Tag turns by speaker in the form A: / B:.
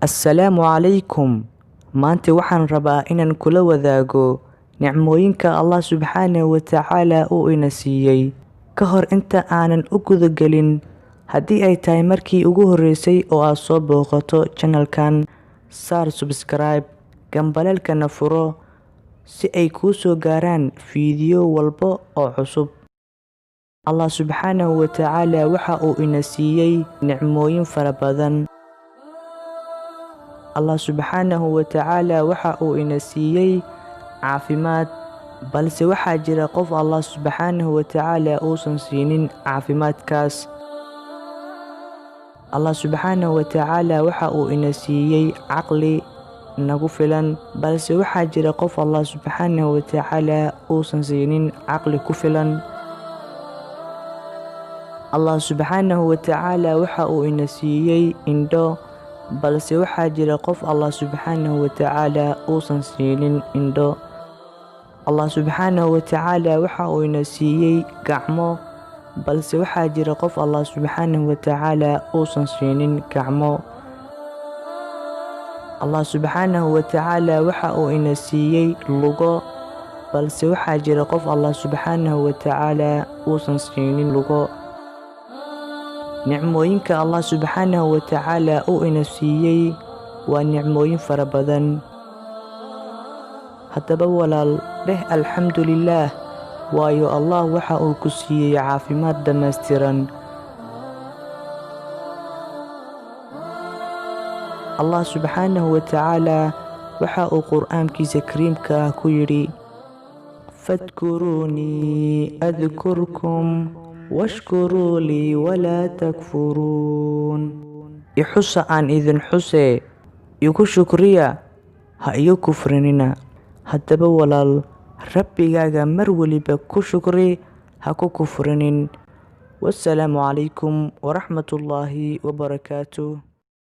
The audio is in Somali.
A: Assalaamu calaykum. Maanta waxaan rabaa inaan kula wadaago nicmooyinka Allah subxaanahu wa tacaala uu ina siiyey. Ka hor inta aanan u guda gelin, haddii ay tahay markii ugu horreysay oo aad soo booqato channel-kan, saar subscribe, gambaleelkana furo si ay kuu soo gaaraan fiidiyo walba oo cusub. Allah subxaanahu wa tacaala waxa uu ina siiyey nicmooyin fara badan. Allah subxaanahu wa tacaala waxa uu ina siiyey caafimaad, balse waxaa jira qof Allah subxaanahu wa tacaala uusan siinin caafimaadkaas. Allah subxaanahu wa tacaala waxa uu ina siiyey caqli nagu filan, balse waxaa jira qof Allah subxaanahu wa tacaala uusan siinin caqli ku filan. Allah subxaanahu wa tacaala waxa uu ina siiyey indho, balse waxaa jira qof Allah subxaanahu wa tacaala uusan siinin indho. Allah subxaanahu wa tacaala waxa uu ina siiyey gacmo, balse waxaa jira qof Allah subxaanahu wa tacaala uusan siinin gacmo. Allah subxaanahu wa tacaala waxa uu ina siiyey lugo, balse waxaa jira qof Allah subxaanahu wa tacaala uusan siinin lugo. Nicmooyinka Allah subxaanahu wa tacaala uu ina siiyey waa nicmooyin fara badan. Haddaba walaal, dheh alxamdulillaah, waayo Allah waxa uu ku siiyey caafimaad dhammaystiran. Allah subxaanahu wa tacaala waxa uu qur'aankiisa kariimka ah ku yidhi: fadkuruunii adkurkum washkuruu lii walaa takfuruun. Ixusa aan idin xusee, igu shukriya, ha igu kufrinina. Haddaba walaal, rabbigaaga mar waliba ku shukri, ha ku kufrinin. Wassalaamu calaykum waraxmatullaahi wabarakaatuh.